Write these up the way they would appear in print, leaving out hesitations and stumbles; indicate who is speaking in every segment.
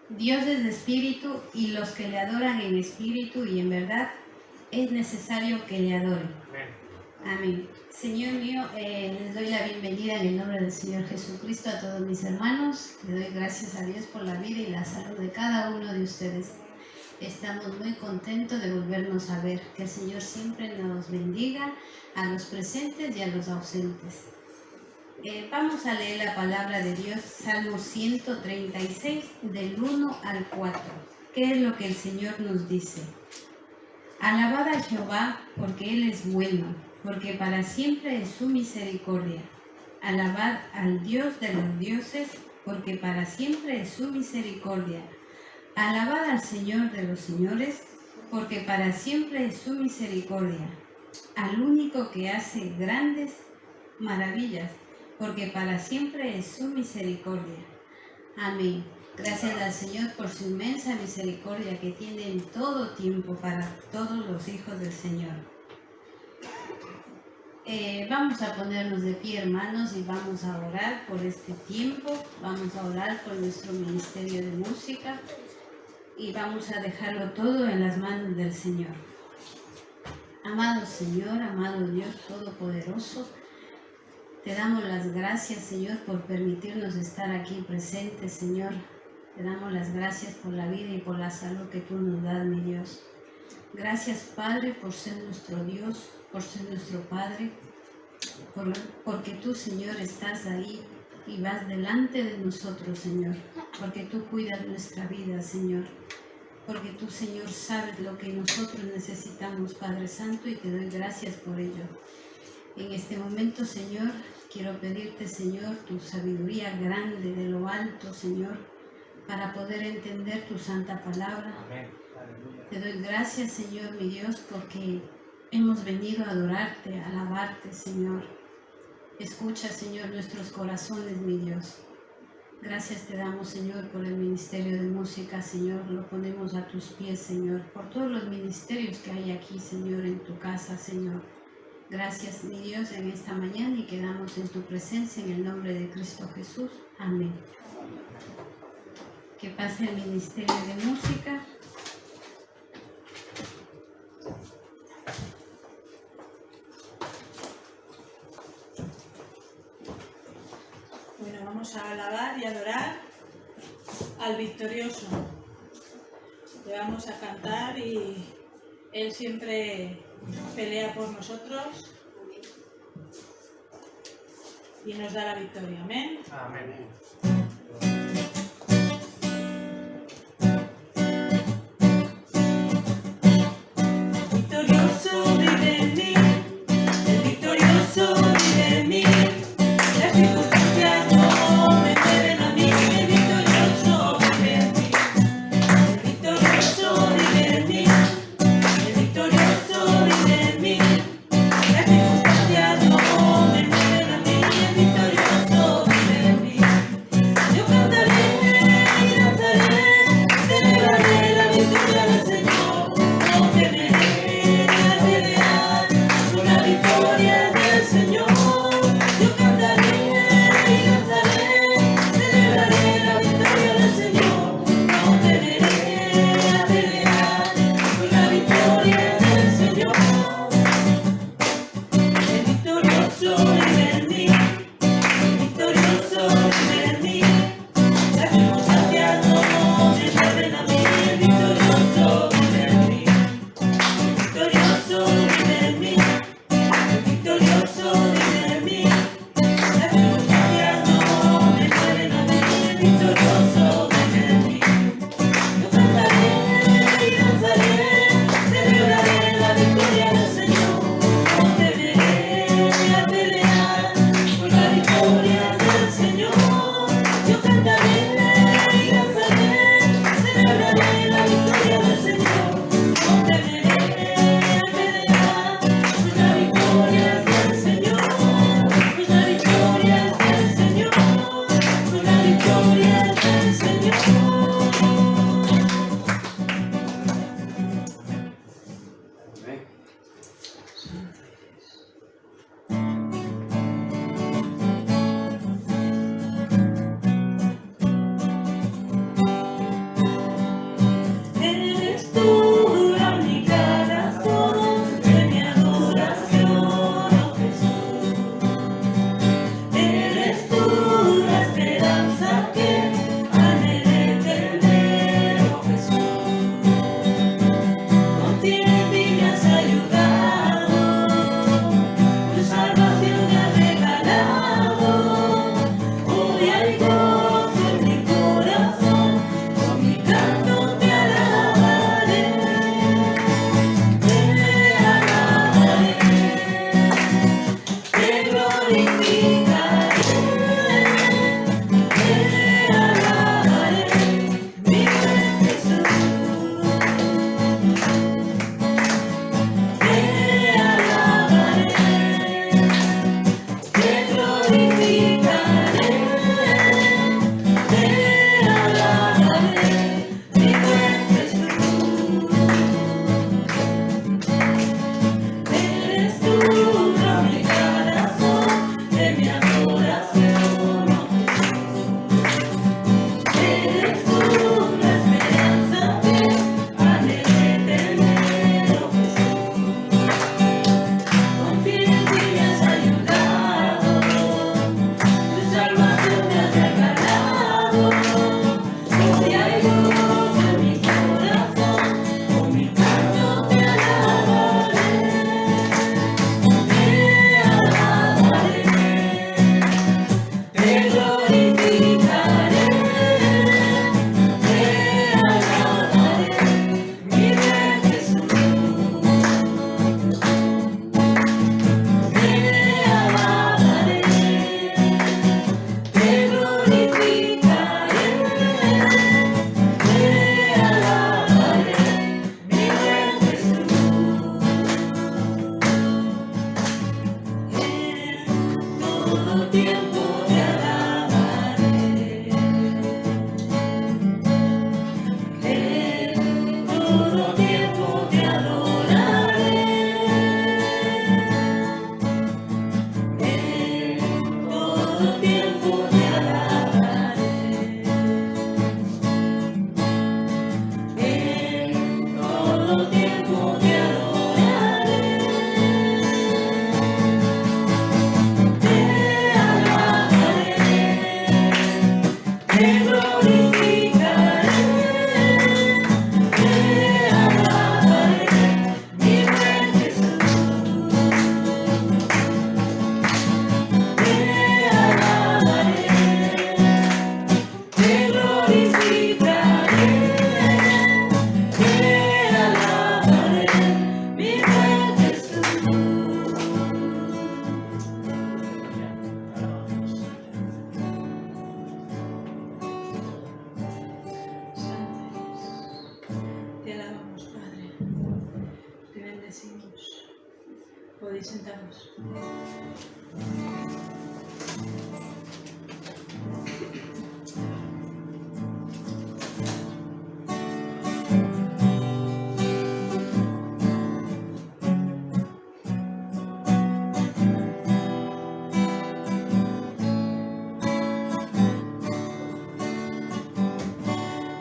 Speaker 1: Dios es espíritu y los que le adoran en espíritu y en verdad es necesario que le adoren.
Speaker 2: Amén.
Speaker 1: Amén. Señor mío, les doy la bienvenida en el nombre del Señor Jesucristo a todos mis hermanos. Le doy gracias a Dios por la vida y la salud de cada uno de ustedes. Estamos muy contentos de volvernos a ver. Que el Señor siempre nos bendiga a los presentes y a los ausentes. Vamos a leer la palabra de Dios, Salmo 136, del 1 al 4. ¿Qué es lo que el Señor nos dice? Alabad a Jehová porque Él es bueno, porque para siempre es su misericordia. Alabad al Dios de los dioses, porque para siempre es su misericordia. Alabad al Señor de los señores, porque para siempre es su misericordia. Al único que hace grandes maravillas, porque para siempre es su misericordia. Amén. Gracias al Señor por su inmensa misericordia que tiene en todo tiempo para todos los hijos del Señor. Vamos a ponernos de pie, hermanos, y vamos a orar por este tiempo. Vamos a orar por nuestro ministerio de música y vamos a dejarlo todo en las manos del Señor. Amado Señor, amado Dios Todopoderoso, te damos las gracias, Señor, por permitirnos estar aquí presentes, Señor. Te damos las gracias por la vida y por la salud que tú nos das, mi Dios. Gracias, Padre, por ser nuestro Dios, por ser nuestro Padre, porque tú, Señor, estás ahí y vas delante de nosotros, Señor, porque tú cuidas nuestra vida, Señor, porque tú, Señor, sabes lo que nosotros necesitamos, Padre Santo, y te doy gracias por ello. En este momento, Señor, quiero pedirte, Señor, tu sabiduría grande de lo alto, Señor, para poder entender tu santa palabra.
Speaker 2: Amén. Aleluya.
Speaker 1: Te doy gracias, Señor, mi Dios, porque hemos venido a adorarte, a alabarte, Señor. Escucha, Señor, nuestros corazones, mi Dios. Gracias te damos, Señor, por el ministerio de música, Señor. Lo ponemos a tus pies, Señor, por todos los ministerios que hay aquí, Señor, en tu casa, Señor. Gracias, mi Dios, en esta mañana y quedamos en tu presencia en el nombre de Cristo Jesús. Amén. Que pase el ministerio de música.
Speaker 3: Bueno, vamos a alabar y adorar al victorioso. Le vamos a cantar y Él siempre pelea por nosotros y nos da la victoria. Amén.
Speaker 2: Amén.
Speaker 3: Victorioso vive en mí, el victorioso vive en mí. Las circunstancias no me mueven a mí, el victorioso vive en mí. El victorioso vive en mí, el victorioso vive en mí. Las circunstancias no me mueven a mí, el victorioso vive en mí. todo tiempo te adoraré. En todo tiempo te alabaré. En todo tiempo te adoraré. Te alabaré, te glorificaré. Te alabaré, mi buen Jesús. Te alabaré, te glorificaré. Te alabaré, mi buen Jesús. Te alabamos, Padre. Te bendecimos. Podéis sentaros.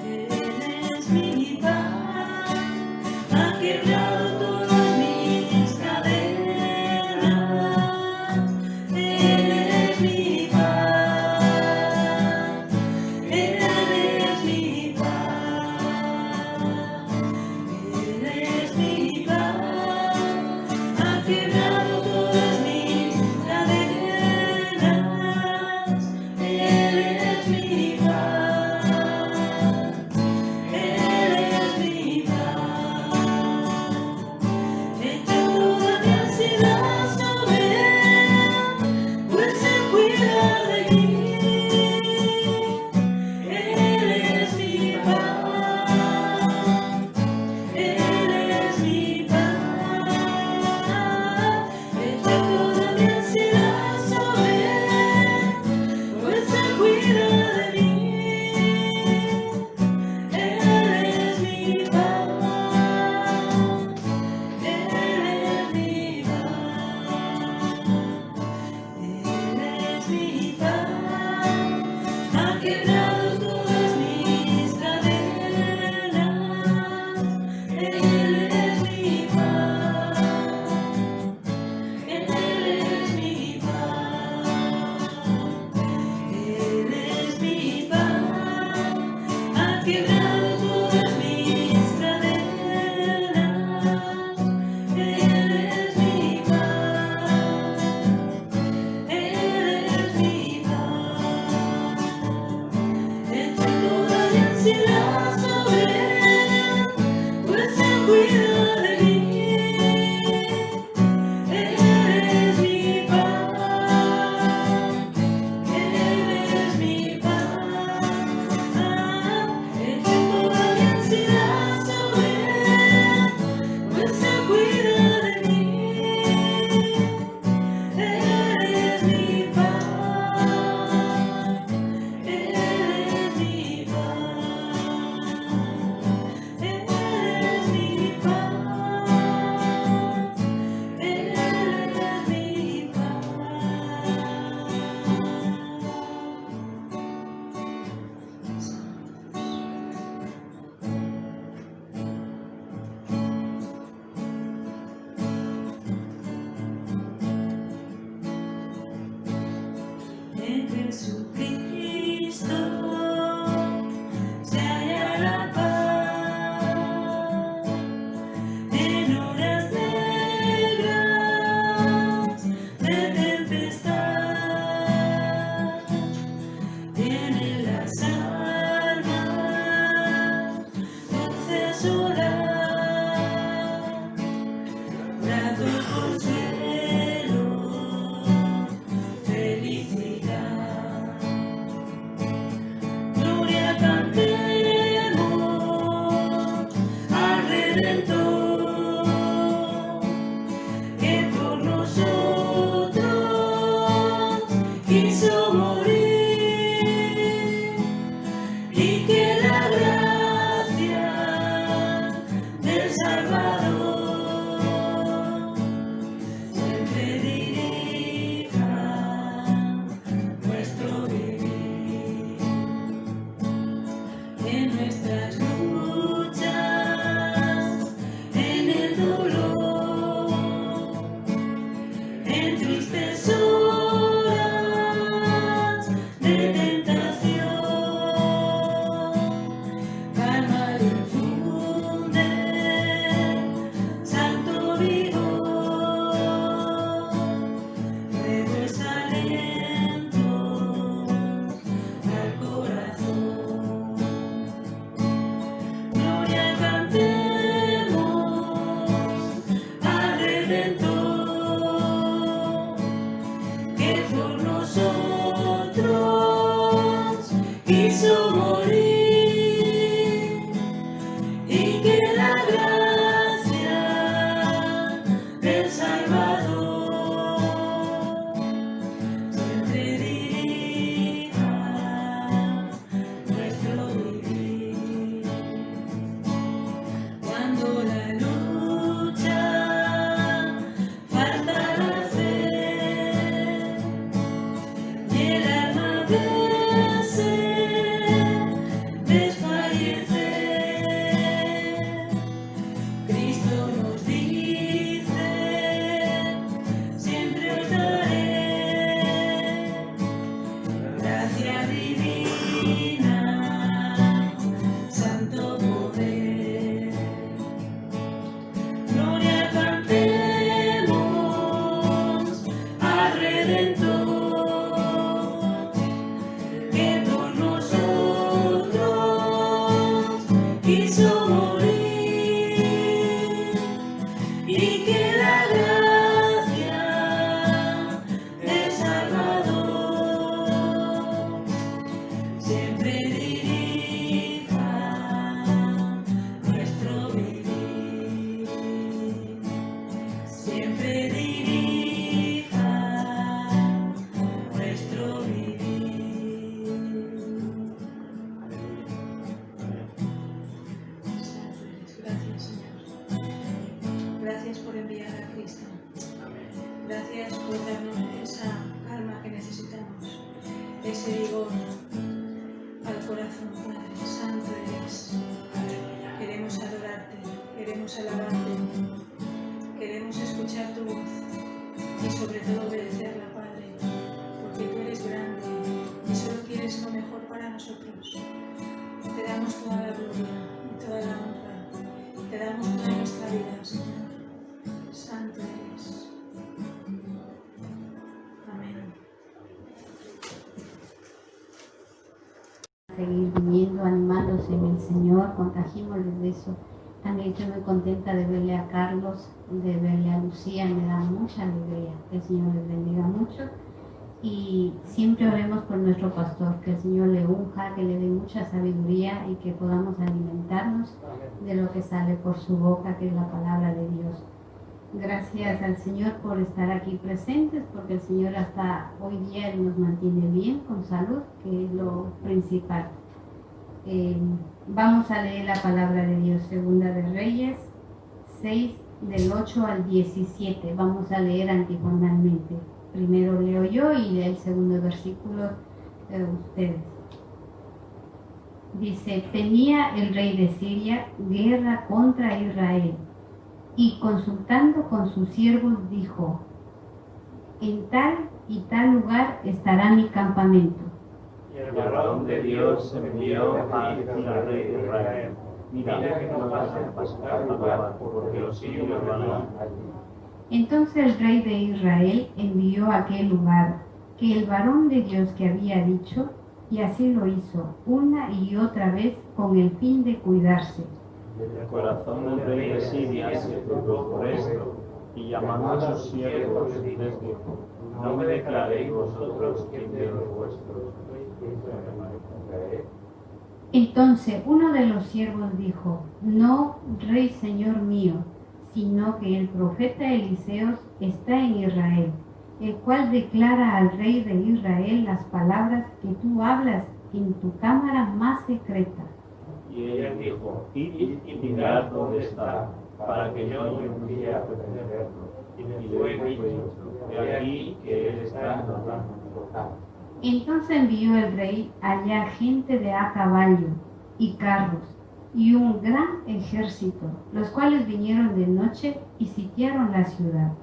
Speaker 3: Eres mi paz, ha quebrado todas mis cadenas. Gracias por enviar a Cristo. Gracias por darnos esa calma que necesitamos, ese vigor al corazón, Padre. Santo eres. Queremos adorarte, queremos alabarte, queremos escuchar tu voz y sobre todo obedecerla, Padre, porque tú eres grande y solo quieres lo mejor para nosotros. Te damos toda la gloria y toda la honra, te damos toda nuestra vida, Señor. Santo eres. Amén.
Speaker 1: Seguir viniendo, animándose en el Señor, contagiémosles de eso. También estoy muy contenta de verle a Carlos, de verle a Lucía, me da mucha alegría. Que el Señor les bendiga mucho. Y siempre oremos por nuestro pastor, que el Señor le unja, que le dé mucha sabiduría y que podamos alimentarnos de lo que sale por su boca, que es la palabra de Dios. Gracias al Señor por estar aquí presentes, porque el Señor hasta hoy día nos mantiene bien, con salud, que es lo principal. Vamos a leer la palabra de Dios, Segunda de Reyes 6, del 8 al 17. Vamos a leer antifonalmente. Primero leo yo y lee el segundo versículo ustedes. Dice: tenía el rey de Siria guerra contra Israel, y consultando con sus siervos dijo: en tal y tal lugar estará mi campamento.
Speaker 2: Y el varón de Dios envió al rey de Israel: mira, que no pasen por tal lugar, porque los sirios van allí.
Speaker 1: Entonces el rey de Israel envió a aquel lugar que el varón de Dios que había dicho, y así lo hizo una y otra vez con el fin de cuidarse.
Speaker 2: El corazón del rey de Siria se turbó por esto, y llamando a sus siervos les dijo: no me declaréis vosotros quién de los vuestros.
Speaker 1: Entonces uno de los siervos dijo: no, rey señor mío, sino que el profeta Eliseo está en Israel, el cual declara al rey de Israel las palabras que tú hablas en tu cámara más secreta.
Speaker 2: Y ella dijo: id y mirad dónde está, para que yo no envíe a verlo. Y me fue dicho: he aquí que él está en Ramá.
Speaker 1: Entonces envió el rey allá gente de a caballo y carros y un gran ejército, los cuales vinieron de noche y sitiaron la ciudad.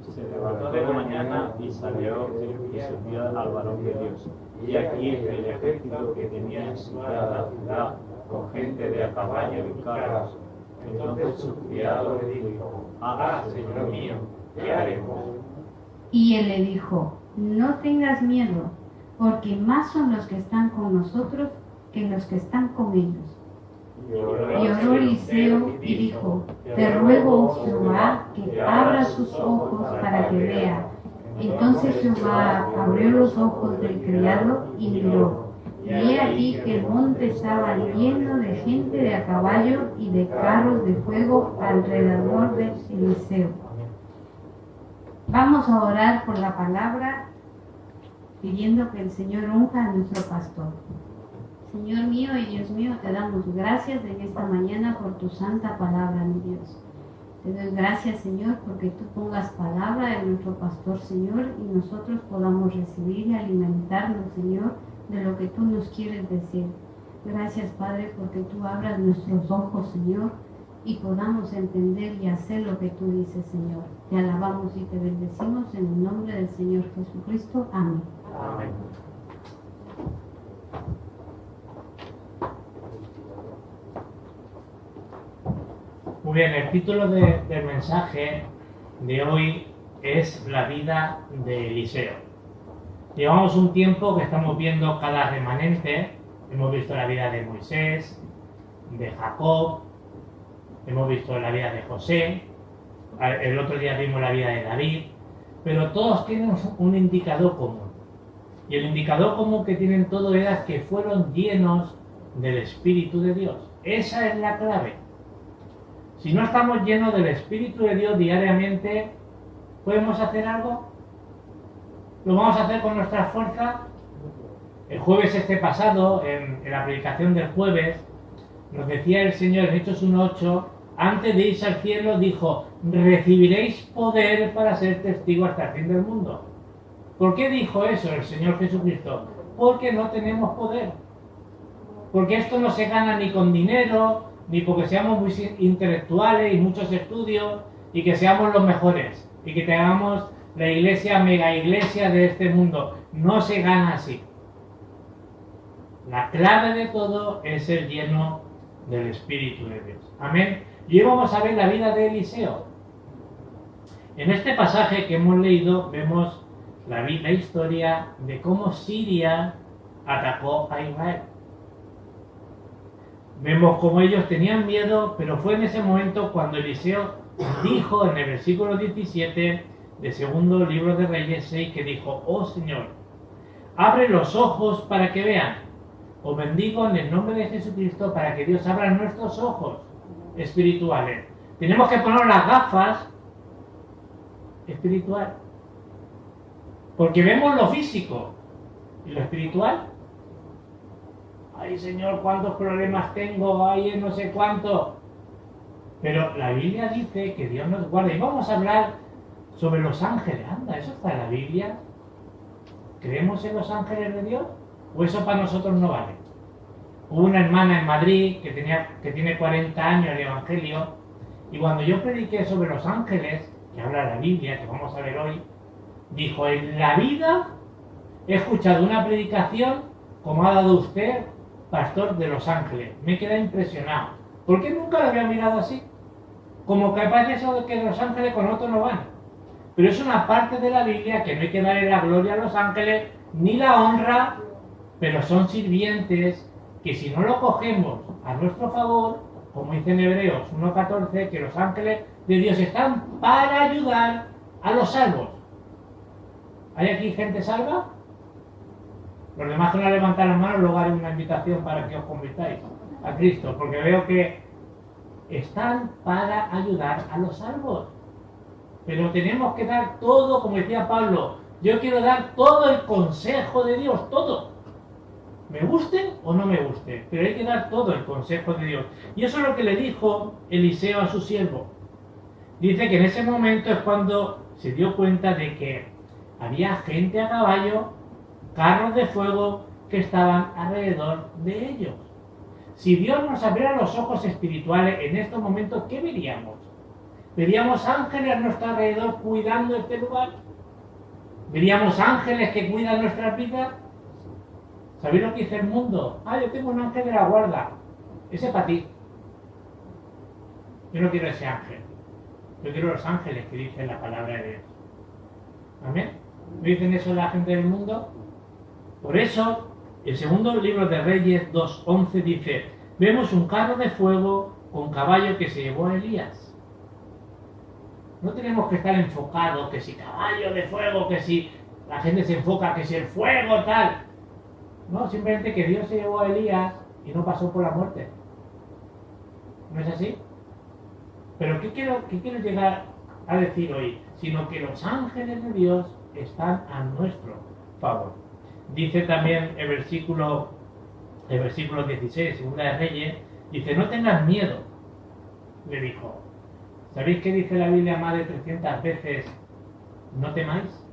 Speaker 2: Se levantó de mañana y salió y subió al varón de Dios. Y aquí el ejército que tenía sitiada la ciudad, con gente de a caballo y carros. Entonces su criado le dijo: señor mío, ¿qué haremos?
Speaker 1: Y él le dijo: no tengas miedo, porque más son los que están con nosotros que los que están con ellos. Y oró Eliseo y dijo: te ruego, oh Jehová, que abra sus ojos para que vea. Entonces Jehová abrió los ojos del criado y miró, y he aquí que el monte estaba lleno de gente de a caballo y de carros de fuego alrededor de Eliseo. Vamos a orar por la palabra, pidiendo que el Señor unja a nuestro pastor. Señor mío y Dios mío, te damos gracias en esta mañana por tu santa palabra, mi Dios. Te doy gracias, Señor, porque tú pongas palabra en nuestro pastor, Señor, y nosotros podamos recibir y alimentarnos, Señor, de lo que tú nos quieres decir. Gracias, Padre, porque tú abras nuestros ojos, Señor, y podamos entender y hacer lo que tú dices, Señor. Te alabamos y te bendecimos en el nombre del Señor Jesucristo. Amén.
Speaker 2: Amén.
Speaker 4: Muy bien, el título del mensaje de hoy es La vida de Eliseo. Llevamos un tiempo que estamos viendo cada remanente. Hemos visto la vida de Moisés, de Jacob, hemos visto la vida de José, el otro día vimos la vida de David, pero todos tienen un indicador común. Y el indicador común que tienen todos era que fueron llenos del Espíritu de Dios. Esa es la clave. Si no estamos llenos del Espíritu de Dios diariamente, ¿podemos hacer algo? ¿Lo vamos a hacer con nuestra fuerza? El jueves pasado, en la predicación del jueves, nos decía el Señor en Hechos 1:8, antes de irse al cielo, dijo: recibiréis poder para ser testigos hasta el fin del mundo. ¿Por qué dijo eso el Señor Jesucristo? Porque no tenemos poder. Porque esto no se gana ni con dinero, ni porque seamos muy intelectuales y muchos estudios y que seamos los mejores y que tengamos la iglesia, mega iglesia de este mundo. No se gana así. La clave de todo es ser lleno del Espíritu de Dios. Amén. Y hoy vamos a ver la vida de Eliseo. En este pasaje que hemos leído vemos la historia de cómo Siria atacó a Israel. Vemos cómo ellos tenían miedo, pero fue en ese momento cuando Eliseo dijo en el versículo 17 de segundo libro de Reyes 6, que dijo: oh Señor, abre los ojos para que vean. Os bendigo en el nombre de Jesucristo para que Dios abra nuestros ojos espirituales. Tenemos que poner las gafas espirituales, porque vemos lo físico y lo espiritual. Ay, Señor, cuántos problemas tengo, ay, no sé cuánto. Pero la Biblia dice que Dios nos guarda. Y vamos a hablar sobre los ángeles. Anda, ¿eso está en la Biblia? ¿Creemos en los ángeles de Dios? ¿O eso para nosotros no vale? Hubo una hermana en Madrid que tiene 40 años de evangelio, y cuando yo prediqué sobre los ángeles, que habla la Biblia, que vamos a ver hoy, dijo: en la vida he escuchado una predicación como ha dado usted, pastor, de los ángeles. Me queda impresionado. ¿Por qué nunca lo había mirado así? Como que parece eso de que los ángeles con otros no van. Pero es una parte de la Biblia que no hay que darle la gloria a los ángeles, ni la honra, pero son sirvientes que si no lo cogemos a nuestro favor, como dice en Hebreos 1:14, que los ángeles de Dios están para ayudar a los salvos. ¿Hay aquí gente salva? Los demás que no levantan las manos, luego haré una invitación para que os convirtáis a Cristo, porque veo que están para ayudar a los salvos. Pero tenemos que dar todo, como decía Pablo, yo quiero dar todo el consejo de Dios, todo. Me guste o no me guste, pero hay que dar todo el consejo de Dios. Y eso es lo que le dijo Eliseo a su siervo. Dice que en ese momento es cuando se dio cuenta de que había gente a caballo, carros de fuego que estaban alrededor de ellos. Si Dios nos abriera los ojos espirituales en estos momentos, ¿qué veríamos? ¿Veríamos ángeles a nuestro alrededor cuidando este lugar? ¿Veríamos ángeles que cuidan nuestras vidas? ¿Sabéis lo que dice el mundo? Ah, yo tengo un ángel de la guarda. Ese es para ti. Yo no quiero ese ángel. Yo quiero los ángeles que dicen la palabra de Dios. ¿Amén? ¿No dicen eso la gente del mundo? Por eso, el segundo libro de Reyes 2:11 dice: vemos un carro de fuego con caballo que se llevó a Elías. No tenemos que estar enfocados que si caballo de fuego, que si la gente se enfoca, que si el fuego tal. No, simplemente que Dios se llevó a Elías y no pasó por la muerte. ¿No es así? Pero ¿qué quiero llegar a decir hoy? Sino que los ángeles de Dios están a nuestro favor. Dice también el versículo 16, segunda de Reyes, dice: no tengas miedo, le dijo. ¿Sabéis qué dice la Biblia más de 300 veces? No temáis.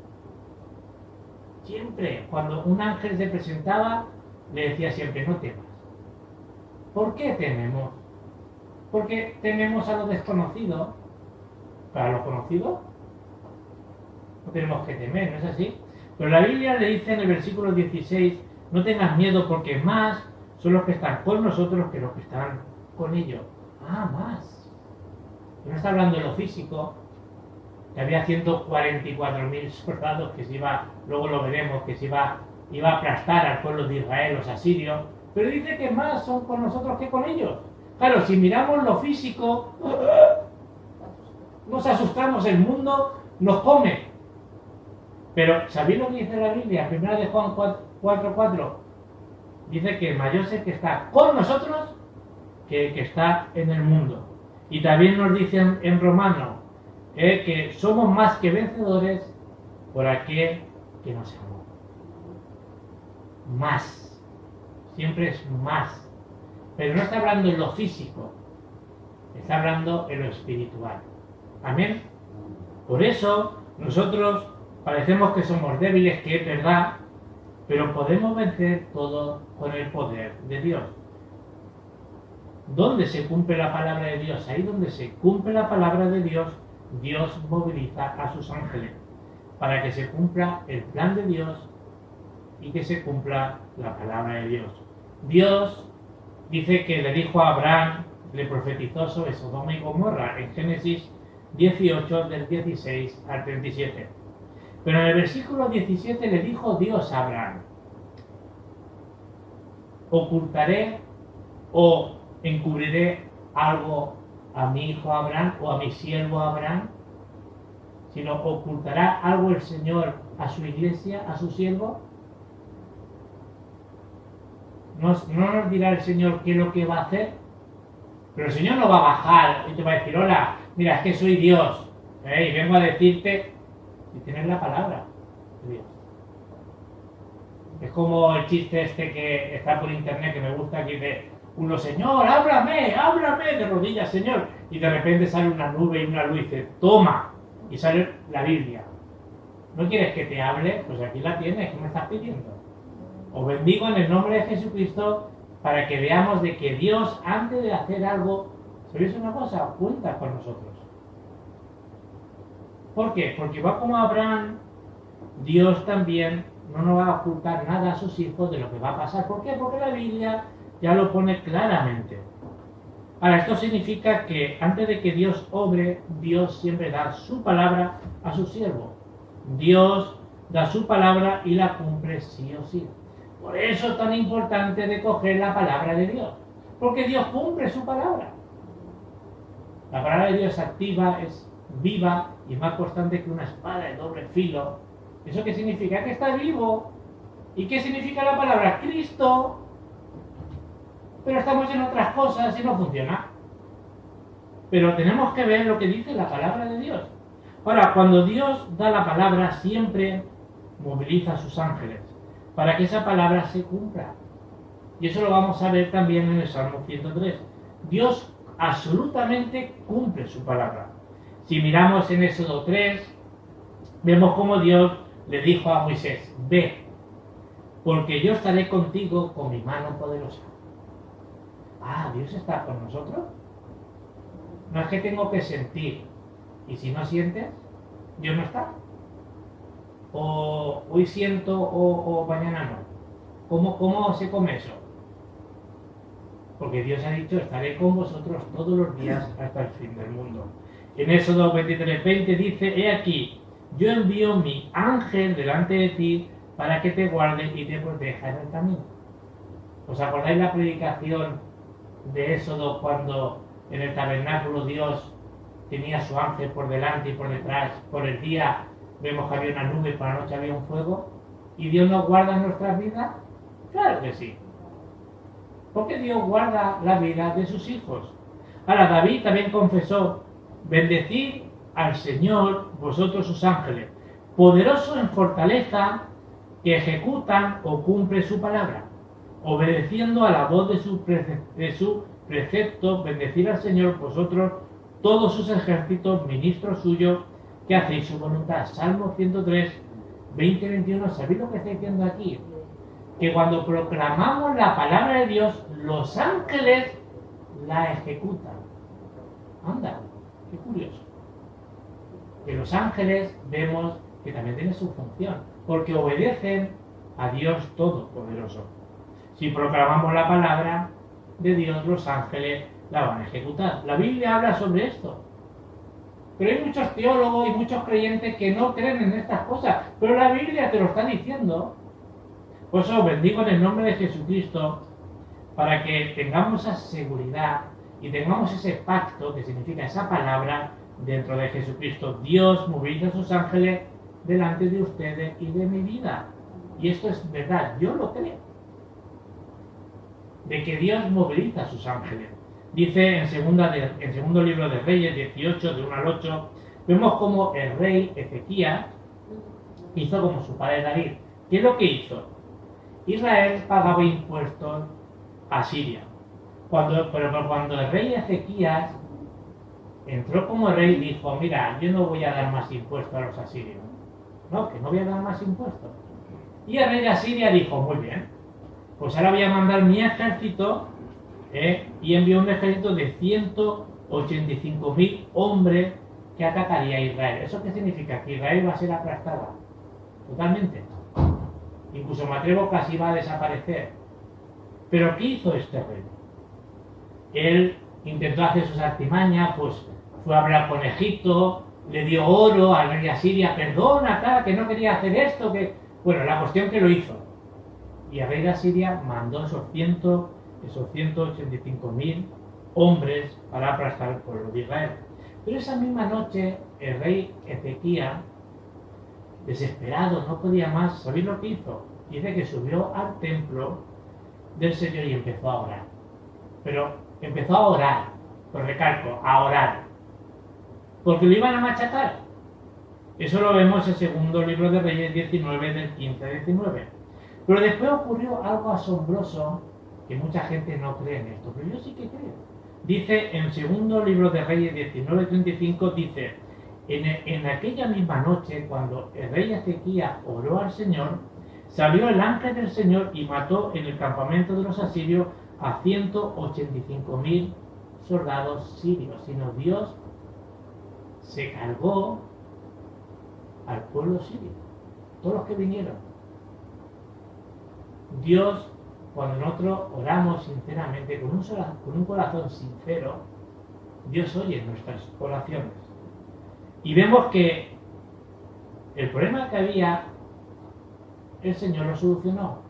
Speaker 4: Siempre, cuando un ángel se presentaba, le decía siempre: no temas. ¿Por qué tememos? Porque tememos a lo desconocido. Para lo conocido no tenemos que temer, ¿no es así? Pero la Biblia le dice en el versículo 16: no tengas miedo, porque más son los que están con nosotros que los que están con ellos. Ah, más. No está hablando de lo físico, que había 144.000 soldados que se iba, luego lo veremos, que se iba a aplastar al pueblo de Israel, los asirios, pero dice que más son con nosotros que con ellos. Claro, si miramos lo físico, nos asustamos, el mundo nos come. Pero ¿sabéis lo que dice la Biblia? Primera de Juan 4:4. Dice que el mayor es el que está con nosotros que el que está en el mundo. Y también nos dicen en Romanos que somos más que vencedores por aquel que nos amó. Más. Siempre es más. Pero no está hablando en lo físico. Está hablando en lo espiritual. Amén. Por eso nosotros parecemos que somos débiles, que es verdad, pero podemos vencer todo con el poder de Dios. ¿Dónde se cumple la palabra de Dios? Ahí donde se cumple la palabra de Dios, Dios moviliza a sus ángeles para que se cumpla el plan de Dios y que se cumpla la palabra de Dios. Dios dice que le dijo a Abraham, le profetizó sobre Sodoma y Gomorra en Génesis 18 del 16 al 37. Pero en el versículo 17 le dijo Dios a Abraham: ocultaré o encubriré algo a mi hijo Abraham o a mi siervo Abraham, sino ocultará algo el Señor a su iglesia, a su siervo. No nos dirá el Señor qué es lo que va a hacer, pero el Señor no va a bajar y te va a decir: hola, mira, es que soy Dios, y vengo a decirte, si tienes la palabra de Dios. Es como el chiste este que está por internet, que me gusta, que dice uno: Señor, háblame, de rodillas, Señor, y de repente sale una nube y una luz y dice: toma, y sale la Biblia. ¿No quieres que te hable? Pues aquí la tienes, ¿qué me estás pidiendo? Os bendigo en el nombre de Jesucristo para que veamos de que Dios, antes de hacer algo, ¿sabéis una cosa? Cuenta con nosotros. ¿Por qué? Porque va como Abraham, Dios también no nos va a ocultar nada a sus hijos de lo que va a pasar. ¿Por qué? Porque la Biblia ya lo pone claramente. Ahora, esto significa que antes de que Dios obre, Dios siempre da su palabra a su siervo. Dios da su palabra y la cumple sí o sí. Por eso es tan importante de coger la palabra de Dios, porque Dios cumple su palabra. La palabra de Dios es activa, es viva y más constante que una espada de doble filo. ¿Eso qué significa? Que está vivo. ¿Y qué significa la palabra? Cristo. Pero estamos en otras cosas y no funciona. Pero tenemos que ver lo que dice la palabra de Dios. Ahora, cuando Dios da la palabra, siempre moviliza a sus ángeles para que esa palabra se cumpla. Y eso lo vamos a ver también en el Salmo 103. Dios absolutamente cumple su palabra. Si miramos en Éxodo 3, vemos cómo Dios le dijo a Moisés: ve, porque yo estaré contigo con mi mano poderosa. Ah, ¿Dios está con nosotros? No es que tengo que sentir, y si no sientes, Dios no está. O hoy siento o mañana no. ¿Cómo se come eso? Porque Dios ha dicho: estaré con vosotros todos los días hasta el fin del mundo. En Éxodo 23:20 dice: he aquí, yo envío mi ángel delante de ti para que te guarde y te proteja en el camino. ¿Os acordáis la predicación de Éxodo cuando en el tabernáculo Dios tenía su ángel por delante y por detrás? Por el día vemos que había una nube, por la noche había un fuego. ¿Y Dios nos guarda en nuestras vidas? Claro que sí. Porque Dios guarda la vida de sus hijos. Ahora, David también confesó: bendecid al Señor vosotros sus ángeles, poderosos en fortaleza, que ejecutan o cumplen su palabra, obedeciendo a la voz de su precepto. Bendecid al Señor vosotros todos sus ejércitos, ministros suyos, que hacéis su voluntad. Salmo 103, 20-21. ¿Sabéis lo que está diciendo aquí? Que cuando proclamamos la palabra de Dios, los ángeles la ejecutan. Anda, qué curioso. Que los ángeles vemos que también tienen su función, porque obedecen a Dios Todopoderoso. Si proclamamos la palabra de Dios, los ángeles la van a ejecutar. La Biblia habla sobre esto. Pero hay muchos teólogos y muchos creyentes que no creen en estas cosas. Pero la Biblia te lo está diciendo. Por eso os bendigo en el nombre de Jesucristo, para que tengamos esa seguridad y tengamos ese pacto, que significa esa palabra, dentro de Jesucristo. Dios moviliza a sus ángeles delante de ustedes y de mi vida. Y esto es verdad, yo lo creo. De que Dios moviliza a sus ángeles. Dice en segundo libro de Reyes 18, de 1 al 8, vemos como el rey Ezequías hizo como su padre David. ¿Qué es lo que hizo? Israel pagaba impuestos a Siria. Pero cuando el rey Ezequías entró como rey y dijo, mira, yo no voy a dar más impuestos a los asirios. No, que no voy a dar más impuestos. Y el rey de Asiria dijo, muy bien, pues ahora voy a mandar mi ejército, y envió un ejército de 185.000 hombres que atacaría a Israel. ¿Eso qué significa? Que Israel va a ser aplastada. Totalmente. Incluso me atrevo casi va a desaparecer. Pero ¿qué hizo este rey? Él intentó hacer sus artimañas, pues fue a hablar con Egipto, le dio oro al rey de Asiria, perdona, tal, que no quería hacer esto, que... Bueno, la cuestión que lo hizo. Y el rey de Asiria mandó esos 185.000 hombres para aplastar al pueblo de Israel. Pero esa misma noche, el rey Ezequías, desesperado, no podía más, ¿sabéis lo que hizo? Dice que subió al templo del Señor y empezó a orar. Pero empezó a orar, lo recalco, a orar. Porque lo iban a machacar. Eso lo vemos en el segundo libro de Reyes 19, del 15 al 19. Pero después ocurrió algo asombroso, que mucha gente no cree en esto, pero yo sí que creo. Dice en el segundo libro de Reyes 19:35, dice, en aquella misma noche, cuando el rey Ezequías oró al Señor, salió el ángel del Señor y mató en el campamento de los asirios a 185.000 soldados sirios. Sino Dios se cargó al pueblo sirio, todos los que vinieron. Dios, cuando nosotros oramos sinceramente, con un corazón sincero, Dios oye nuestras oraciones. Y vemos que el problema que había, el Señor lo solucionó.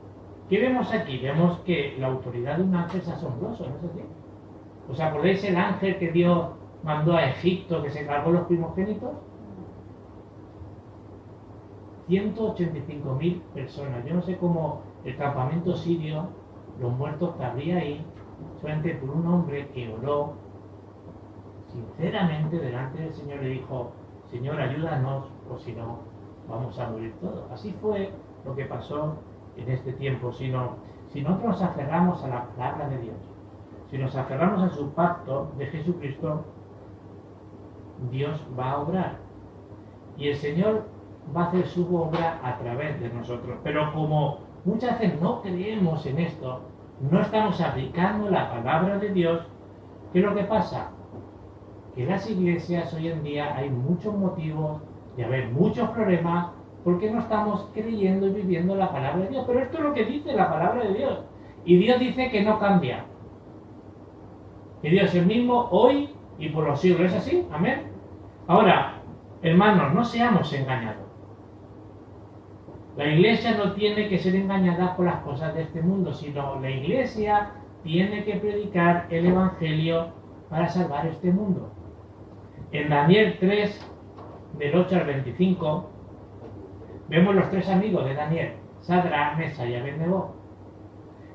Speaker 4: ¿Qué vemos aquí? Vemos que la autoridad de un ángel es asombroso, ¿no es así? ¿Os acordáis el ángel que Dios mandó a Egipto, que se cargó los primogénitos? 185.000 personas. Yo no sé cómo el campamento sirio, los muertos que habría ahí, solamente por un hombre que oró sinceramente delante del Señor, le dijo, Señor, ayúdanos, o si no, vamos a morir todos. Así fue lo que pasó en este tiempo. Si nosotros nos aferramos a la palabra de Dios, si nos aferramos a su pacto de Jesucristo, Dios va a obrar. Y el Señor va a hacer su obra a través de nosotros. Pero como muchas veces no creemos en esto, no estamos aplicando la palabra de Dios, ¿qué es lo que pasa? Que en las iglesias hoy en día hay muchos motivos de haber muchos problemas porque no estamos creyendo y viviendo la palabra de Dios. Pero esto es lo que dice la palabra de Dios. Y Dios dice que no cambia. Que Dios es el mismo hoy y por los siglos. ¿Es así? Amén. Ahora, hermanos, no seamos engañados. La iglesia no tiene que ser engañada por las cosas de este mundo, sino la iglesia tiene que predicar el evangelio para salvar este mundo. En Daniel 3, del 8 al 25, vemos los tres amigos de Daniel, Sadrach, Mesach y Abednego.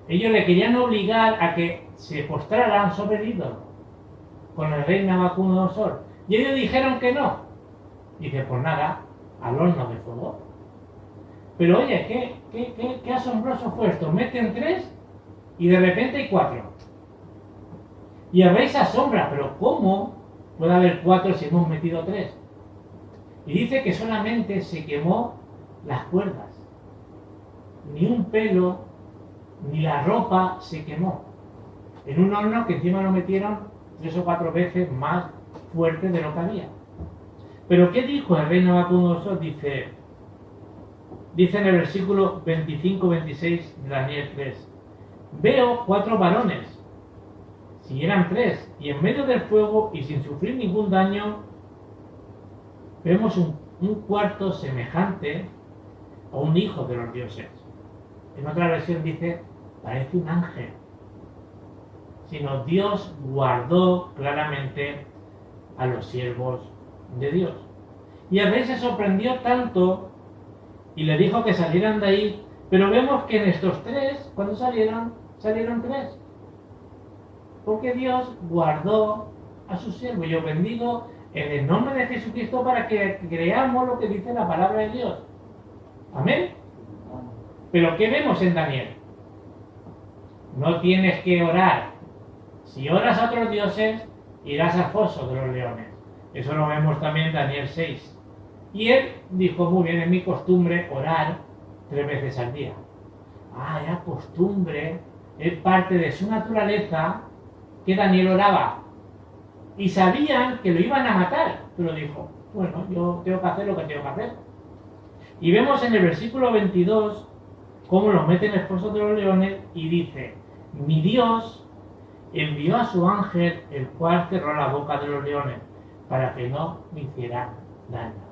Speaker 4: Ellos le querían obligar a que se postraran sobre el ídolo con el rey Nabucodonosor. Y ellos dijeron que no. Dice, pues nada, al horno de fuego. Pero oye, qué asombroso fue esto. Meten 3 y de repente hay 4. Y el rey se asombra, pero ¿cómo puede haber 4 si hemos metido 3? Y dice que solamente se quemó las cuerdas. Ni un pelo, ni la ropa se quemó. En un horno que encima lo metieron 3 o 4 veces más fuerte de lo que había. Pero ¿qué dijo el rey Nabucodonosor? Dice en el versículo 25-26 de Daniel 3. Veo 4 varones, si eran 3, y en medio del fuego y sin sufrir ningún daño, vemos un cuarto semejante a un hijo de los dioses. En otra versión dice, parece un ángel. Sino Dios guardó claramente a los siervos de Dios. Y el rey se sorprendió tanto y le dijo que salieran de ahí, pero vemos que en estos 3, cuando salieron 3. Porque Dios guardó a sus siervos. Yo bendigo en el nombre de Jesucristo para que creamos lo que dice la palabra de Dios. Amén. Pero ¿qué vemos en Daniel? No tienes que orar. Si oras a otros dioses, irás al foso de los leones. Eso lo vemos también en Daniel 6. Y él dijo, muy bien, es mi costumbre orar 3 veces al día. Era costumbre, es parte de su naturaleza que Daniel oraba. Y sabían que lo iban a matar, pero dijo, bueno, yo tengo que hacer lo que tengo que hacer. Y vemos en el versículo 22 cómo los meten en el foso de los leones y dice, mi Dios envió a su ángel, el cual cerró la boca de los leones, para que no me hiciera daño.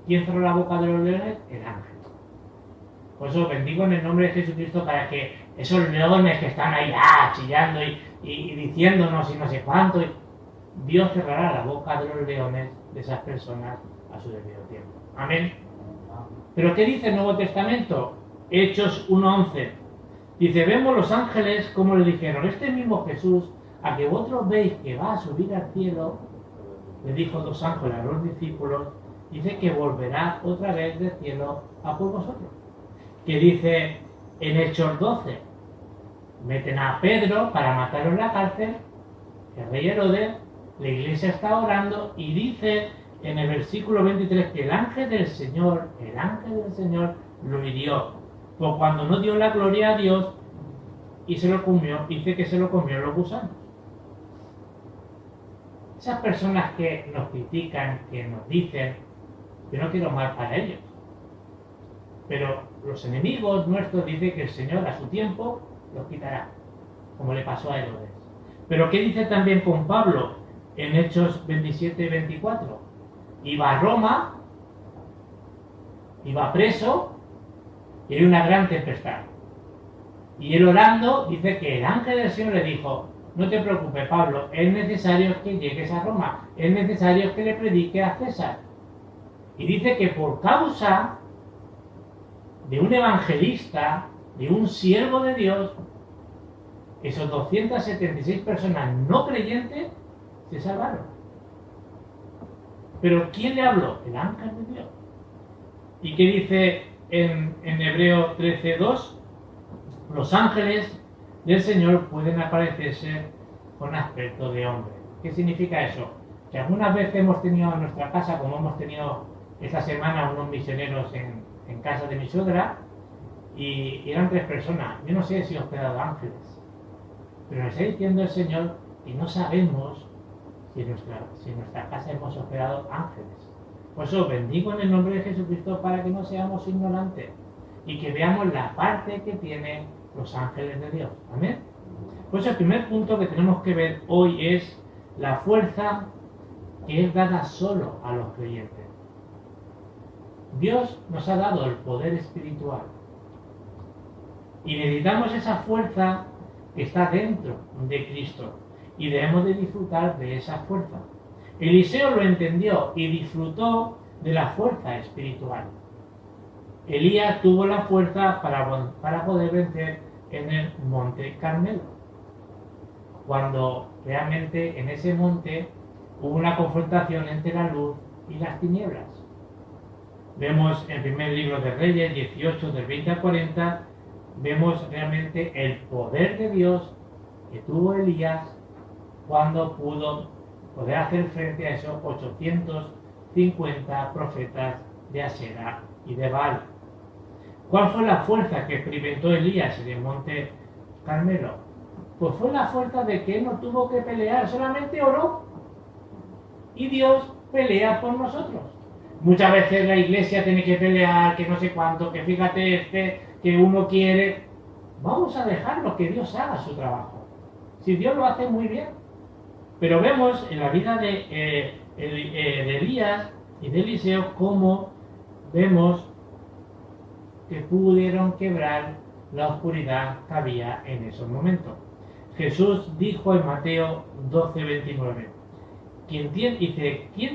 Speaker 4: ¿Quién cerró la boca de los leones? El ángel. Por eso bendigo en el nombre de Jesucristo para que esos leones que están ahí chillando y diciéndonos y no sé cuánto, Dios cerrará la boca de los leones de esas personas a su debido tiempo. Amén. ¿Pero qué dice el Nuevo Testamento? Hechos 1:11. Dice, vemos los ángeles como le dijeron, este mismo Jesús, a que vosotros veis que va a subir al cielo, le dijo 2 ángeles a los discípulos, dice que volverá otra vez del cielo a por vosotros. Que dice en Hechos 12, meten a Pedro para matarlo en la cárcel, el rey Herodes, la iglesia está orando y dice en el versículo 23 que el ángel del Señor lo hirió. Pues cuando no dio la gloria a Dios y se lo comió, dice que se lo comió los gusanos. Esas personas que nos critican, que nos dicen, yo no quiero mal para ellos. Pero los enemigos nuestros dicen que el Señor a su tiempo los quitará, como le pasó a Herodes. Pero ¿qué dice también con Pablo en Hechos 27 y 24? Iba a Roma, iba preso y hay una gran tempestad. Y él orando dice que el ángel del Señor le dijo, no te preocupes Pablo, es necesario que llegues a Roma, es necesario que le predique a César. Y dice que por causa de un evangelista, de un siervo de Dios, esos 276 personas no creyentes se salvaron. Pero ¿quién le habló? El ángel de Dios. ¿Y qué dice en Hebreo 13:2? Los ángeles del Señor pueden aparecerse con aspecto de hombre. ¿Qué significa eso? Que algunas veces hemos tenido en nuestra casa, como hemos tenido esta semana unos misioneros en casa de mi suegra, y eran 3 personas. Yo no sé si os he dado ángeles, pero nos está diciendo el Señor y no sabemos si en nuestra casa hemos hospedado ángeles. Por eso bendigo en el nombre de Jesucristo para que no seamos ignorantes y que veamos la parte que tienen los ángeles de Dios. Amén. Por eso el primer punto que tenemos que ver hoy es la fuerza que es dada solo a los creyentes. Dios nos ha dado el poder espiritual y necesitamos esa fuerza que está dentro de Cristo y debemos de disfrutar de esa fuerza. Eliseo lo entendió y disfrutó de la fuerza espiritual. Elías tuvo la fuerza para poder vencer en el monte Carmelo, cuando realmente en ese monte hubo una confrontación entre la luz y las tinieblas. Vemos en el primer libro de Reyes 18 del 20 al 40, vemos realmente el poder de Dios que tuvo Elías cuando pudo poder hacer frente a esos 850 profetas de Asera y de Baal. ¿Cuál fue la fuerza que experimentó Elías en el monte Carmelo? Pues fue la fuerza de que él no tuvo que pelear, solamente oró. Y Dios pelea por nosotros. Muchas veces la iglesia tiene que pelear, que no sé cuánto, que fíjate que uno quiere. Vamos a dejarlo que Dios haga su trabajo. Si Dios lo hace muy bien. Pero vemos en la vida de Elías y de Eliseo cómo vemos que pudieron quebrar la oscuridad que había en esos momentos. Jesús dijo en Mateo 12:29, ¿quién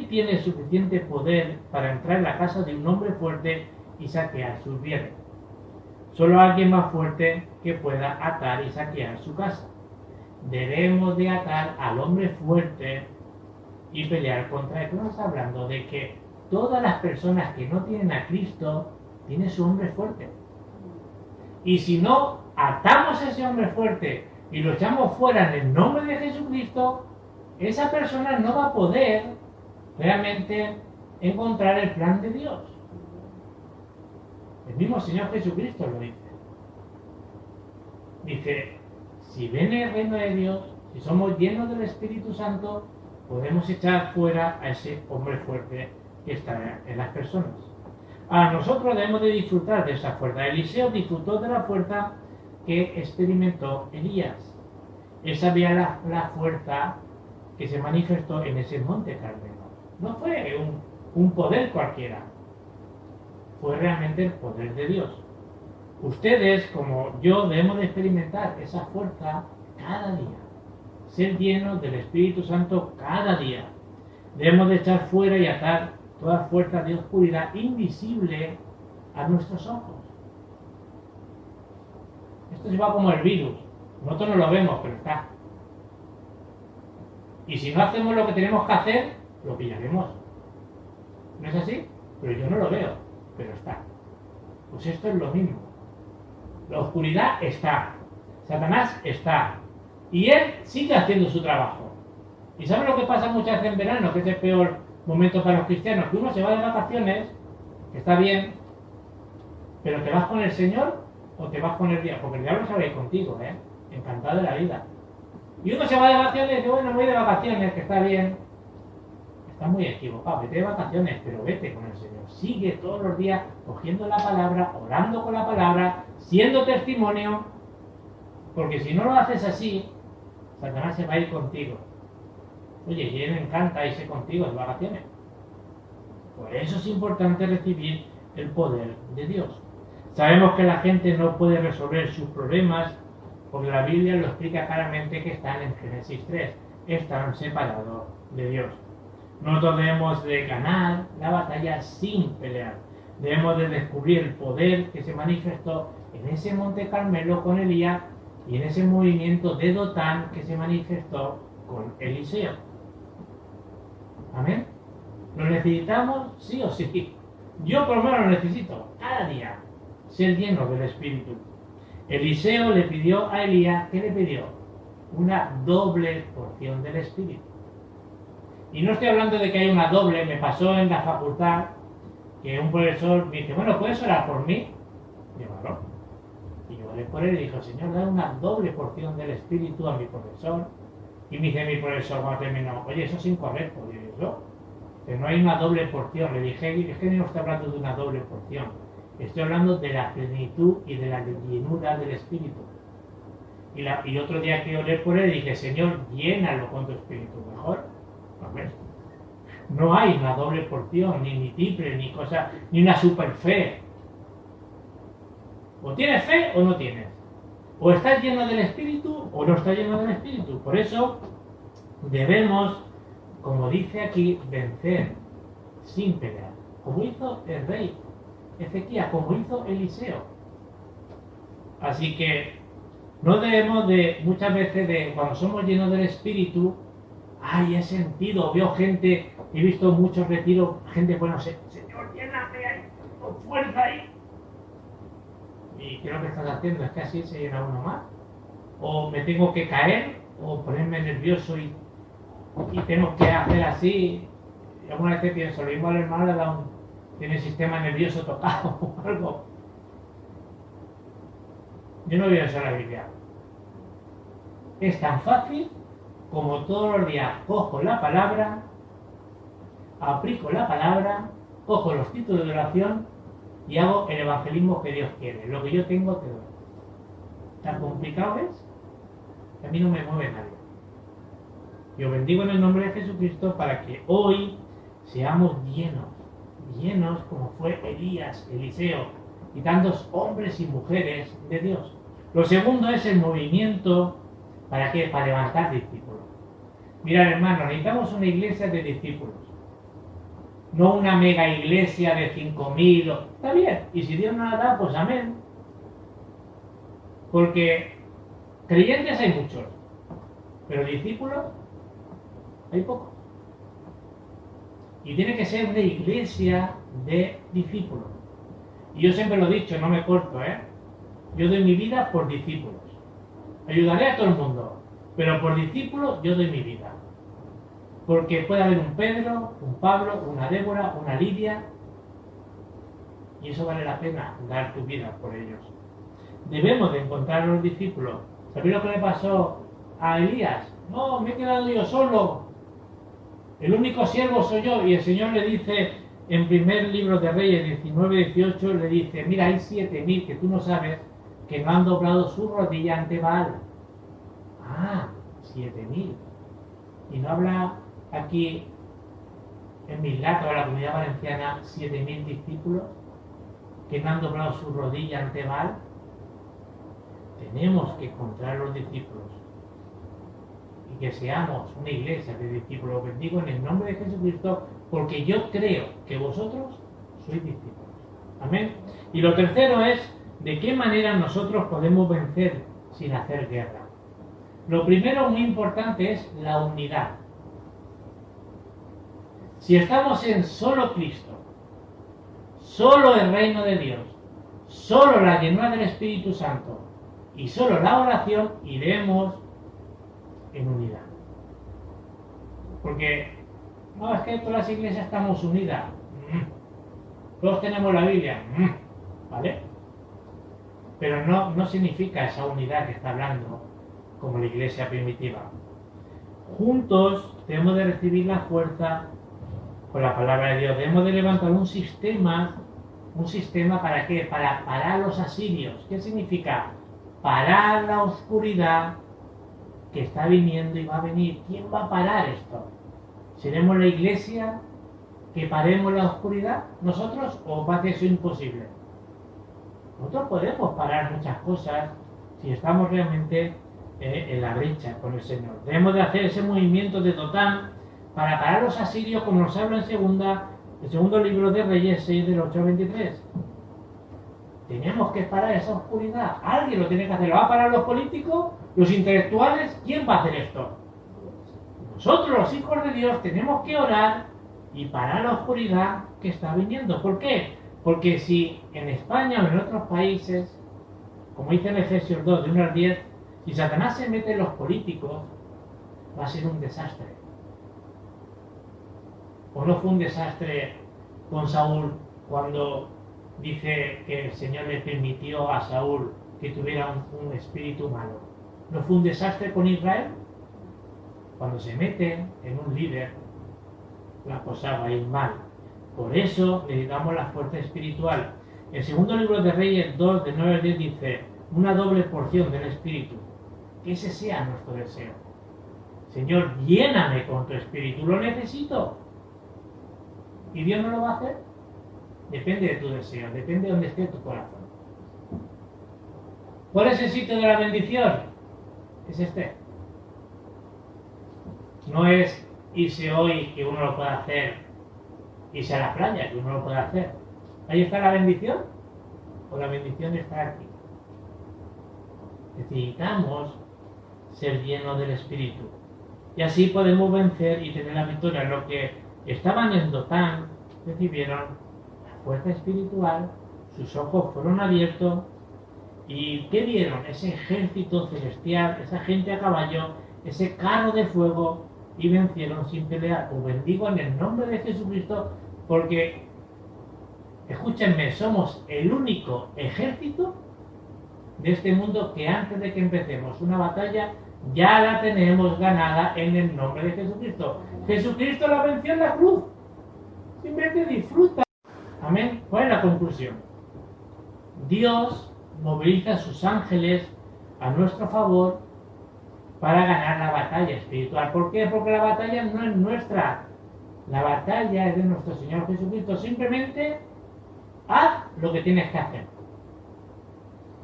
Speaker 4: tiene suficiente poder para entrar en la casa de un hombre fuerte y saquear sus bienes? Solo alguien más fuerte que pueda atar y saquear su casa. Debemos de atar al hombre fuerte y pelear contra él. Estamos hablando de que todas las personas que no tienen a Cristo tienen su hombre fuerte. Y si no atamos a ese hombre fuerte y lo echamos fuera en el nombre de Jesucristo, esa persona no va a poder realmente encontrar el plan de Dios. El mismo Señor Jesucristo lo dice. Dice, si viene el reino de Dios, si somos llenos del Espíritu Santo, podemos echar fuera a ese hombre fuerte que está en las personas. A nosotros debemos de disfrutar de esa fuerza. Eliseo disfrutó de la fuerza que experimentó Elías. Él sabía la fuerza que se manifestó en ese monte Carmelo. No fue un poder cualquiera, fue realmente el poder de Dios. Ustedes, como yo, debemos de experimentar esa fuerza cada día, ser llenos del Espíritu Santo cada día. Debemos de echar fuera y atar toda fuerza de oscuridad invisible a nuestros ojos. Esto se va como el virus, nosotros no lo vemos, pero está. Y si no hacemos lo que tenemos que hacer, lo pillaremos. ¿No es así? Pero yo no lo veo, pero está. Pues esto es lo mismo. La oscuridad está. Satanás está. Y él sigue haciendo su trabajo. ¿Y sabes lo que pasa muchas veces en verano? Que es el peor momento para los cristianos. Que uno se va de vacaciones, que está bien, pero ¿te vas con el Señor o te vas con el diablo? Porque el diablo se va a ir contigo, ¿eh? Encantado de la vida. Y uno se va de vacaciones y dice, bueno, voy de vacaciones, que está bien. Está muy equivocado, vete de vacaciones, pero vete con el Señor. Sigue todos los días cogiendo la palabra, orando con la palabra, siendo testimonio, porque si no lo haces así, Satanás se va a ir contigo. Oye, y él le encanta irse contigo de vacaciones. Por eso es importante recibir el poder de Dios. Sabemos que la gente no puede resolver sus problemas, porque la Biblia lo explica claramente que están en Génesis 3, están separados de Dios. Nosotros debemos de ganar la batalla sin pelear. Debemos de descubrir el poder que se manifestó en ese monte Carmelo con Elías y en ese movimiento de Dotán que se manifestó con Eliseo. ¿Amén? ¿Lo necesitamos? Sí o sí. Yo por lo menos lo necesito cada día. Ser lleno del Espíritu. Eliseo le pidió a Elías, ¿qué le pidió? Una doble porción del Espíritu. Y no estoy hablando de que hay una doble, me pasó en la facultad que un profesor me dice, bueno, ¿puedes orar por mí? Y yo, claro. Y yo oré por él y dijo, Señor, da una doble porción del Espíritu a mi profesor. Y me dice mi profesor cuando terminó, oye, eso es incorrecto. Y yo digo, que no hay una doble porción. Le dije, es que no estoy hablando de una doble porción. Estoy hablando de la plenitud y de la llenura del Espíritu. Y otro día que oré por él dije, Señor, llénalo con tu Espíritu. Mejor. No hay una doble porción, ni triple, ni cosa, ni una super fe. O tienes fe o no tienes. O estás lleno del Espíritu o no estás lleno del Espíritu. Por eso debemos, como dice aquí, vencer sin pelear. Como hizo el rey Ezequías, como hizo Eliseo. Así que no debemos de, muchas veces, de cuando somos llenos del Espíritu, ay, he sentido, veo gente, he visto muchos retiros, gente, bueno, Señor, lléname ahí, con fuerza ahí. ¿Y qué es lo que estás haciendo? ¿Es que así se llena uno más? ¿O me tengo que caer? ¿O ponerme nervioso y tengo que hacer así? Y alguna vez pienso, lo mismo al hermano le da tiene el sistema nervioso tocado o algo. Yo no voy a usar la Biblia. Es tan fácil como todos los días cojo la palabra, aplico la palabra, cojo los títulos de oración y hago el evangelismo que Dios quiere. Lo que yo tengo te doy. ¿Tan complicado es? Que a mí no me mueve nadie. Yo bendigo en el nombre de Jesucristo para que hoy seamos llenos como fue Elías, Eliseo y tantos hombres y mujeres de Dios. Lo segundo es el movimiento. ¿Para qué? Para levantar discípulos. Mirad, hermanos, necesitamos una iglesia de discípulos. No una mega iglesia de 5.000. Está bien, y si Dios nos la da, pues amén. Porque creyentes hay muchos, pero discípulos hay pocos. Y tiene que ser una iglesia de discípulos. Y yo siempre lo he dicho, no me corto, Yo doy mi vida por discípulos. Ayudaré a todo el mundo, pero por discípulos yo doy mi vida. Porque puede haber un Pedro, un Pablo, una Débora, una Lidia, y eso vale la pena, dar tu vida por ellos. Debemos de encontrar a los discípulos. ¿Sabéis lo que le pasó a Elías? No, me he quedado yo solo. El único siervo soy yo. Y el Señor le dice, en primer libro de Reyes 19-18, le dice, mira, hay 7.000 que tú no sabes que no han doblado su rodilla ante Baal. Ah, 7.000. Y no habla aquí en Mislata o en la Comunidad Valenciana 7.000 discípulos que no han doblado su rodilla ante Baal. Tenemos que encontrar los discípulos y que seamos una iglesia de discípulos. Bendigo en el nombre de Jesucristo, porque yo creo que vosotros sois discípulos. Amén. Y lo tercero es, ¿de qué manera nosotros podemos vencer sin hacer guerra? Lo primero muy importante es la unidad. Si estamos en solo Cristo, solo el reino de Dios, solo la llenura del Espíritu Santo y solo la oración, iremos en unidad. Porque no es que todas las iglesias estamos unidas, todos tenemos la Biblia, ¿vale? Pero no significa esa unidad que está hablando como la iglesia primitiva. Juntos debemos de recibir la fuerza con la palabra de Dios. Debemos de levantar un sistema ¿para qué? Para parar a los asirios. ¿Qué significa? Parar la oscuridad que está viniendo y va a venir. ¿Quién va a parar esto? ¿Seremos la iglesia que paremos la oscuridad? ¿Nosotros? ¿O va a ser eso imposible? Nosotros podemos parar muchas cosas si estamos realmente en la brecha con el Señor. Debemos de hacer ese movimiento de Dotán para parar a los asirios, como nos habla el segundo libro de Reyes 6 del 8 al 23. Tenemos que parar esa oscuridad. Alguien lo tiene que hacer. ¿Lo va a parar los políticos? ¿Los intelectuales? ¿Quién va a hacer esto? Nosotros, los hijos de Dios, tenemos que orar y parar la oscuridad que está viniendo. ¿Por qué? Porque si en España o en otros países, como dice en Efesios 2, de 1 al 10, si Satanás se mete en los políticos, va a ser un desastre. ¿O no fue un desastre con Saúl cuando dice que el Señor le permitió a Saúl que tuviera un espíritu malo? ¿No fue un desastre con Israel? Cuando se mete en un líder, la cosa va a ir mal. Por eso necesitamos la fuerza espiritual. El segundo libro de Reyes 2, de 9 al 10 dice, una doble porción del espíritu. Que ese sea nuestro deseo. Señor, lléname con tu espíritu, lo necesito. ¿Y Dios no lo va a hacer? Depende de tu deseo, depende de donde esté tu corazón. ¿Cuál es el sitio de la bendición? Es este. No es irse hoy, que uno lo puede hacer, irse a la playa, que uno lo puede hacer. ¿Ahí está la bendición? ¿O la bendición está aquí? Necesitamos ser llenos del Espíritu. Y así podemos vencer y tener la victoria. Los que estaban en Dotán recibieron la fuerza espiritual, sus ojos fueron abiertos. ¿Y qué vieron? Ese ejército celestial, esa gente a caballo, ese carro de fuego, y vencieron sin pelear. Os bendigo en el nombre de Jesucristo, porque, escúchenme, somos el único ejército de este mundo que antes de que empecemos una batalla, ya la tenemos ganada en el nombre de Jesucristo. Jesucristo la venció en la cruz. Simplemente disfruta. Amén. ¿Cuál es la conclusión? Dios moviliza a sus ángeles a nuestro favor para ganar la batalla espiritual. ¿Por qué? Porque la batalla no es nuestra. La batalla es de nuestro Señor Jesucristo. Simplemente haz lo que tienes que hacer.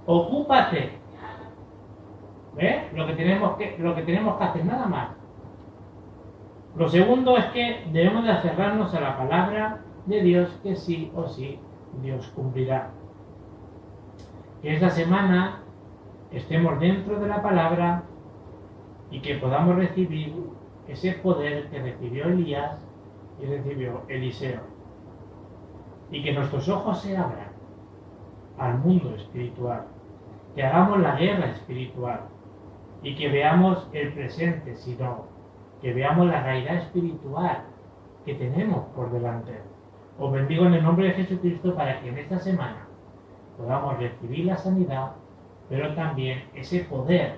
Speaker 4: Ocúpate. ¿Ves? Lo que tenemos que hacer, nada más. Lo segundo es que debemos de aferrarnos a la palabra de Dios, que sí o sí Dios cumplirá. Que esta semana estemos dentro de la palabra y que podamos recibir ese poder que recibió Elías y recibió Eliseo. Y que nuestros ojos se abran al mundo espiritual. Que hagamos la guerra espiritual. Y que veamos el presente, sino que veamos la realidad espiritual que tenemos por delante. Os bendigo en el nombre de Jesucristo para que en esta semana podamos recibir la sanidad, pero también ese poder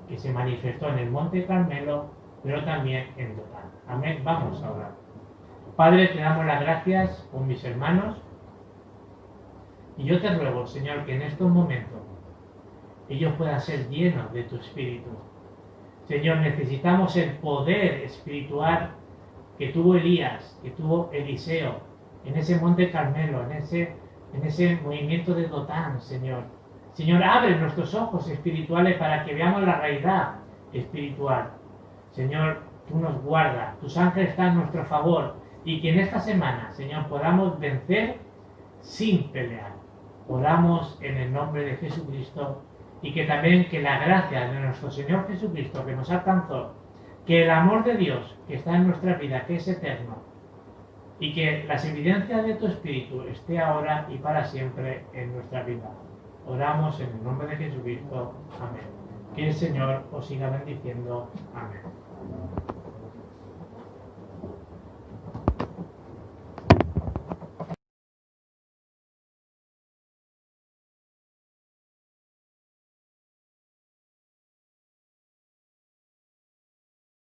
Speaker 4: que se manifestó en el Monte Carmelo, pero también en Dotán. Amén. Vamos a orar. Padre, te damos las gracias por mis hermanos y yo te ruego, Señor, que en estos momentos ellos puedan ser llenos de tu Espíritu. Señor, necesitamos el poder espiritual que tuvo Elías, que tuvo Eliseo, en ese Monte Carmelo, en ese movimiento de Dotán, Señor. Señor, abre nuestros ojos espirituales para que veamos la realidad espiritual. Señor, tú nos guardas, tus ángeles están a nuestro favor y que en esta semana, Señor, podamos vencer sin pelear. Oramos en el nombre de Jesucristo y que también que la gracia de nuestro Señor Jesucristo que nos alcanzó, que el amor de Dios que está en nuestra vida, que es eterno, y que las evidencias de tu Espíritu esté ahora y para siempre en nuestra vida. Oramos en el nombre de Jesucristo. Amén. Que el Señor os siga bendiciendo. Amén.